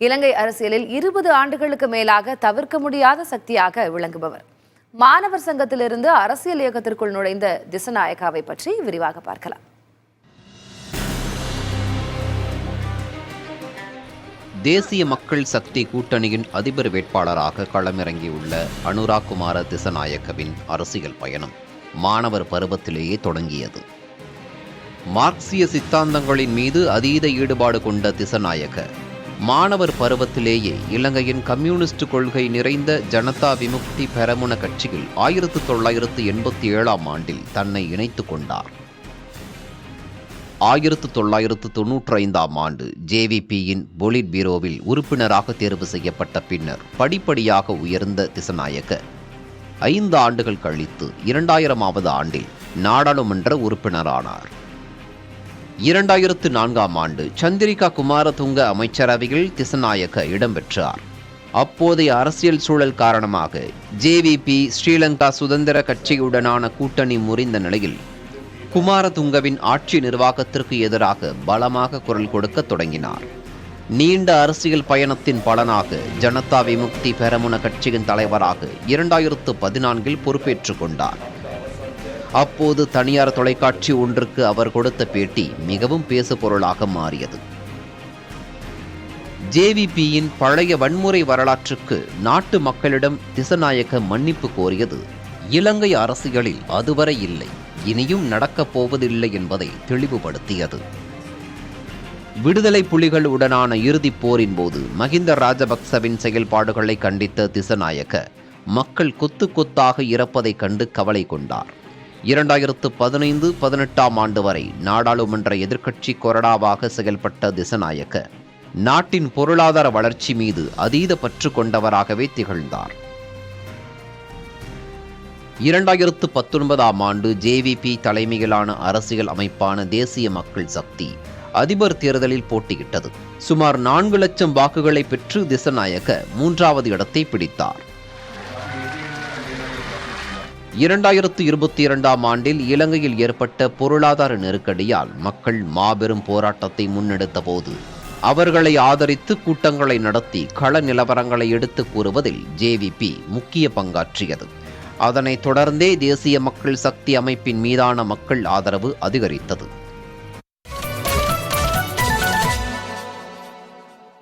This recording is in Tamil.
இலங்கை அரசியலில் 20 ஆண்டுகளுக்கு மேலாக தவிர்க்க முடியாத சக்தியாக விளங்குபவர். மாணவர் சங்கத்திலிருந்து அரசியல் இயக்கத்திற்குள் நுழைந்த திசநாயக்காவை பற்றி விரிவாக பார்க்கலாம். தேசிய மக்கள் சக்தி கூட்டணியின் அதிபர் வேட்பாளராக களமிறங்கியுள்ள அனுராக் குமார திசநாயக்கவின் அரசியல் பயணம் மாணவர் பருவத்திலேயே தொடங்கியது. மார்க்சிய சித்தாந்தங்களின் மீது அதீத ஈடுபாடு கொண்ட திசநாயக்க மாணவர் பருவத்திலேயே இலங்கையின் கம்யூனிஸ்ட் கொள்கை நிறைந்த ஜனதா விமுக்தி பெரமுன கட்சியில் 1987ஆம் ஆண்டில் தன்னை இணைத்துக் கொண்டார். 1995ஆம் ஆண்டு ஜேவிபியின் பொலிட் பீரோவில் உறுப்பினராக தேர்வு செய்யப்பட்ட பின்னர் படிப்படியாக உயர்ந்த திசநாயக்க 5 ஆண்டுகள் கழித்து 2000ஆவது ஆண்டில் நாடாளுமன்ற உறுப்பினரானார். 2004ஆம் ஆண்டு சந்திரிகா குமாரதுங்க அமைச்சரவையில் திசநாயக்க இடம்பெற்றார். அப்போதைய அரசியல் சூழல் காரணமாக ஜேவிபி ஸ்ரீலங்கா சுதந்திர கட்சியுடனான கூட்டணி முறிந்த நிலையில் குமாரதுங்கவின் ஆட்சி நிர்வாகத்திற்கு எதிராக பலமாக குரல் கொடுக்க தொடங்கினார். நீண்ட அரசியல் பயணத்தின் பலனாக ஜனதா விமுக்தி பெரமுன கட்சியின் தலைவராக 2014இல் பொறுப்பேற்றுக் கொண்டார். அப்போது தனியார் தொலைக்காட்சி ஒன்றுக்கு அவர் கொடுத்த பேட்டி மிகவும் பேசுபொருளாக மாறியது. ஜேவிபியின் பழைய வன்முறை வரலாற்றுக்கு நாட்டு மக்களிடம் திசநாயக்க மன்னிப்பு கோரியது இலங்கை அரசியலில் அதுவரை இல்லை, இனியும் நடக்கப் போவதில்லை என்பதை தெளிவுபடுத்தியது. விடுதலை புலிகளுடனான இறுதிப் போரின் போது மஹிந்த ராஜபக்சவின் செயல்பாடுகளை கண்டித்த திசநாயக்க மக்கள் கொத்து கொத்தாக இறப்பதைக் கண்டு கவலை கொண்டார். 2015-18ஆம் ஆண்டு வரை நாடாளுமன்ற எதிர்க்கட்சி கொறடாவாக செயல்பட்ட திசநாயக்க நாட்டின் பொருளாதார வளர்ச்சி மீது அதீத பற்று கொண்டவராகவே திகழ்ந்தார். 2019ஆம் ஆண்டு ஜேவிபி தலைமையிலான அரசியல் அமைப்பான தேசிய மக்கள் சக்தி அதிபர் தேர்தலில் போட்டியிட்டது. சுமார் 4 லட்சம் வாக்குகளை பெற்று திசநாயக்க 3வது இடத்தை பிடித்தார். 2022ஆம் ஆண்டில் இலங்கையில் ஏற்பட்ட பொருளாதார நெருக்கடியால் மக்கள் மாபெரும் போராட்டத்தை முன்னெடுத்த போது அவர்களை ஆதரித்து கூட்டங்களை நடத்தி கள நிலவரங்களை எடுத்து கூறுவதில் ஜேவிபி முக்கிய பங்காற்றியது. அதனைத் தொடர்ந்தே தேசிய மக்கள் சக்தி அமைப்பின் மீதான மக்கள் ஆதரவு அதிகரித்தது.